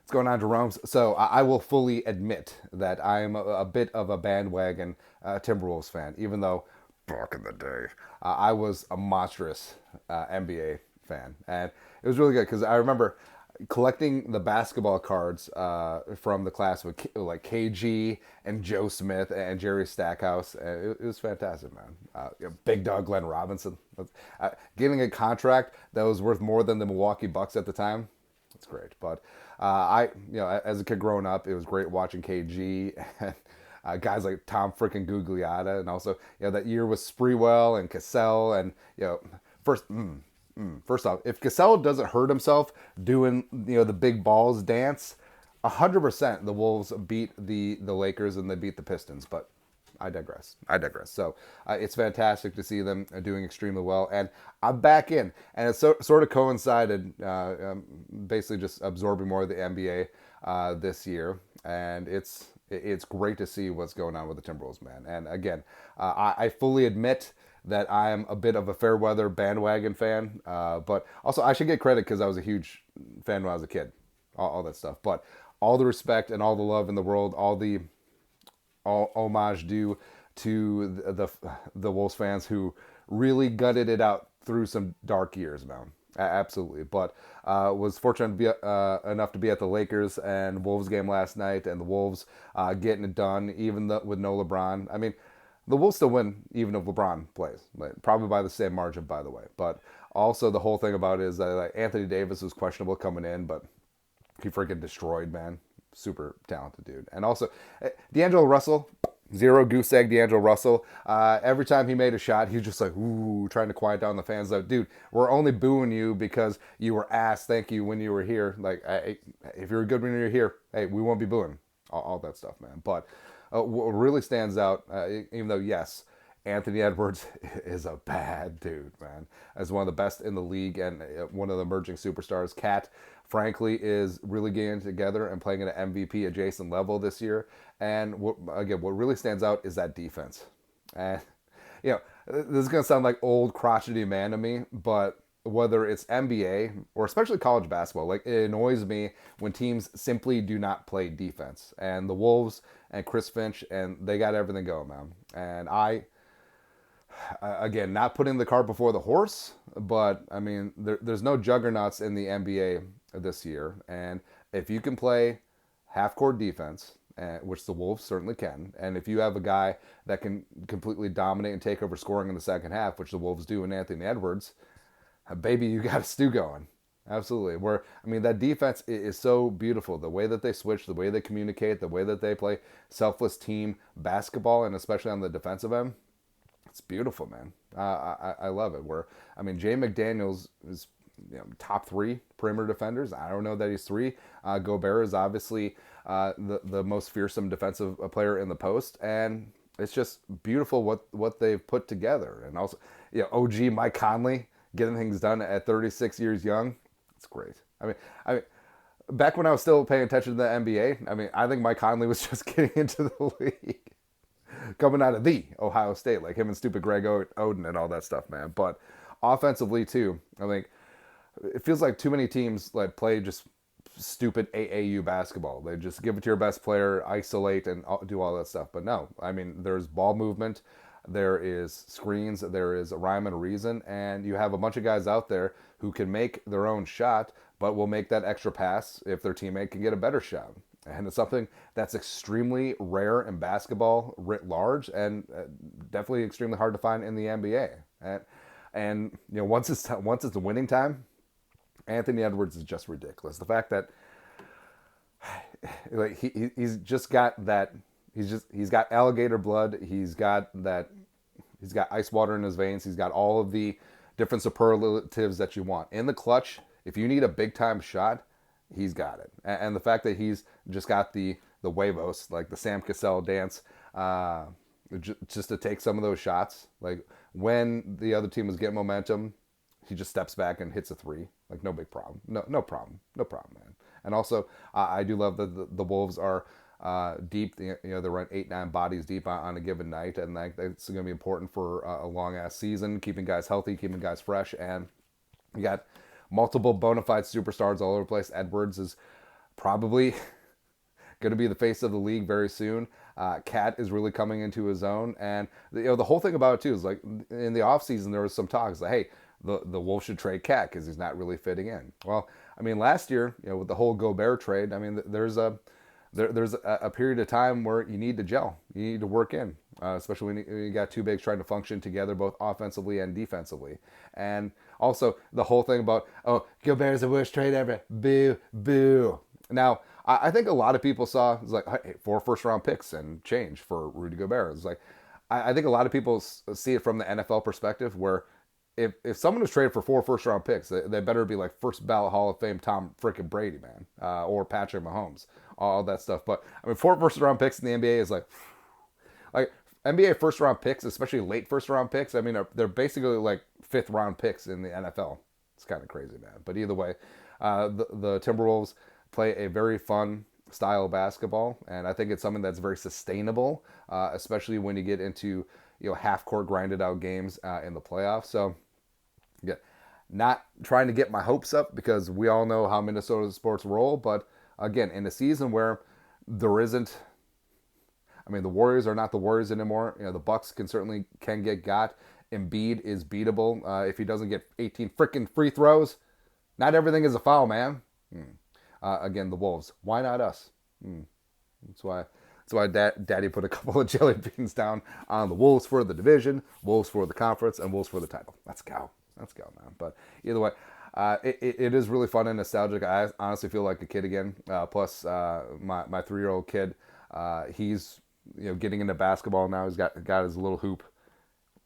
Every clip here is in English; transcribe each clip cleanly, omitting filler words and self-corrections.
What's going on, Jerome? So I will fully admit that I'm a bit of a bandwagon Timberwolves fan, even though back in the day I was a monstrous NBA fan, and it was really good because I remember collecting the basketball cards from the class with like KG and Joe Smith and Jerry Stackhouse. And it was fantastic, man. Big Dog Glenn Robinson, getting a contract that was worth more than the Milwaukee Bucks at the time. It's great. But as a kid growing up, it was great watching KG and guys like Tom frickin' Gugliotta, and also that year was Spreewell and Cassell, and first. First off, if Cassell doesn't hurt himself doing the big balls dance, 100% the Wolves beat the Lakers and they beat the Pistons. But I digress. So it's fantastic to see them doing extremely well, and I'm back in, and it sort of coincided, basically just absorbing more of the NBA this year, and it's great to see what's going on with the Timberwolves, man. And again, I fully admit that I'm a bit of a fair weather bandwagon fan, but also I should get credit because I was a huge fan when I was a kid, all that stuff. But all the respect and all the love in the world, all homage due to the Wolves fans who really gutted it out through some dark years, man. Absolutely, but was fortunate to be enough to be at the Lakers and Wolves game last night, and the Wolves getting it done, even with no LeBron. I mean, the Wolves still win even if LeBron plays, probably by the same margin, by the way. But also the whole thing about it is that Anthony Davis was questionable coming in, but he freaking destroyed, man. Super talented dude. And also, D'Angelo Russell, zero goose egg D'Angelo Russell. Every time he made a shot, he was just like, ooh, trying to quiet down the fans. Like, dude, we're only booing you because you were ass. Thank you when you were here. Like, if you're good when you're here, hey, we won't be booing. All that stuff, man. But what really stands out, even though, yes, Anthony Edwards is a bad dude, man. As one of the best in the league and one of the emerging superstars. Cat, frankly, is really getting together and playing at an MVP adjacent level this year. And what really stands out is that defense. And this is gonna sound like old crotchety man to me, but whether it's NBA or especially college basketball, like it annoys me when teams simply do not play defense. And the Wolves and Chris Finch, and they got everything going, man. And again, not putting the cart before the horse, but I mean, there's no juggernauts in the NBA this year. And if you can play half-court defense, which the Wolves certainly can, and if you have a guy that can completely dominate and take over scoring in the second half, which the Wolves do in Anthony Edwards, baby, you got a stew going. Absolutely. That defense is so beautiful. The way that they switch, the way they communicate, the way that they play selfless team basketball, and especially on the defensive end, it's beautiful, man. I love it. Jay McDaniels is top three perimeter defenders. I don't know that he's three. Gobert is obviously the most fearsome defensive player in the post, and it's just beautiful what they've put together. And also, OG Mike Conley getting things done at 36 years young. It's great. I mean, back when I was still paying attention to the NBA, I think Mike Conley was just getting into the league. Coming out of the Ohio State, like him and stupid Greg Oden and all that stuff, man. But offensively too, I think it feels like too many teams like play just stupid AAU basketball. They just give it to your best player, isolate, and do all that stuff. But no, there's ball movement, there is screens, there is a rhyme and a reason, and you have a bunch of guys out there who can make their own shot, but will make that extra pass if their teammate can get a better shot. And it's something that's extremely rare in basketball writ large, and definitely extremely hard to find in the NBA. And once it's the winning time, Anthony Edwards is just ridiculous. The fact that like he's just got that, he's got alligator blood. He's got ice water in his veins. He's got all of the different superlatives that you want in the clutch. If you need a big time shot, he's got it. And the fact that he's just got the huevos, like the Sam Cassell dance, just to take some of those shots. Like when the other team was getting momentum, he just steps back and hits a three. Like no big problem. No problem, man. And also, I do love that the Wolves are deep. They run 8-9 bodies deep on a given night, and that's going to be important for a long ass season, keeping guys healthy, keeping guys fresh, and you got multiple bona fide superstars all over the place. Edwards is probably going to be the face of the league very soon. Cat is really coming into his own, and the whole thing about it too is like in the offseason there was some talks like, hey, the Wolves should trade Cat because he's not really fitting in. Well, I mean, last year, with the whole Gobert trade, I mean, there's a period of time where you need to gel, you need to work in, especially when you got two bigs trying to function together both offensively and defensively. And also the whole thing about, oh, Gobert's the worst trade ever, boo boo. Now, I think a lot of people saw it was like, hey, 4 first-round picks and change for Rudy Gobert. It's like, I think a lot of people see it from the NFL perspective, where if someone is traded for 4 first-round picks, they better be like first ballot Hall of Fame Tom freaking Brady, man, or Patrick Mahomes, all that stuff. But I mean, 4 first-round picks in the NBA is like NBA first-round picks, especially late first-round picks. I mean, they're basically like 5th-round picks in the NFL. It's kind of crazy, man. But either way, the Timberwolves play a very fun style of basketball, and I think it's something that's very sustainable, especially when you get into half court grinded out games in the playoffs. So, yeah, not trying to get my hopes up because we all know how Minnesota sports roll, but again, in a season where there isn't, I mean, the Warriors are not the Warriors anymore. The Bucks can get got. Embiid is beatable if he doesn't get 18 freaking free throws. Not everything is a foul, man. Again, the Wolves. Why not us? That's why Daddy put a couple of jelly beans down on the Wolves for the division, Wolves for the conference, and Wolves for the title. Let's go, man. But either way, it is really fun and nostalgic. I honestly feel like a kid again. Plus, my 3-year-old kid, he's getting into basketball now. He's got his little hoop.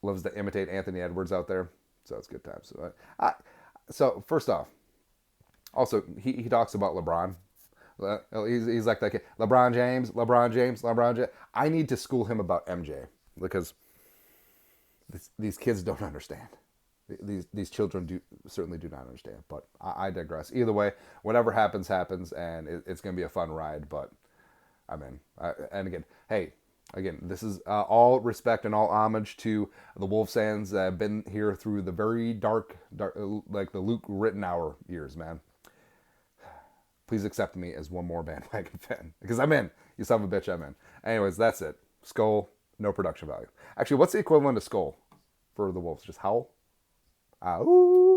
Loves to imitate Anthony Edwards out there. So it's good times. So first off, also, he talks about LeBron. He's like that kid. LeBron James. I need to school him about MJ because these kids don't understand. These children certainly do not understand. But I digress. Either way, whatever happens, and it's going to be a fun ride. But I'm in. And again, this is all respect and all homage to the Wolves fans that have been here through the very dark, like the Luke Rittenauer years, man. Please accept me as one more bandwagon fan. Because I'm in. You son of a bitch, I'm in. Anyways, that's it. Skull, no production value. Actually, what's the equivalent of skull for the Wolves? Just howl? Ow.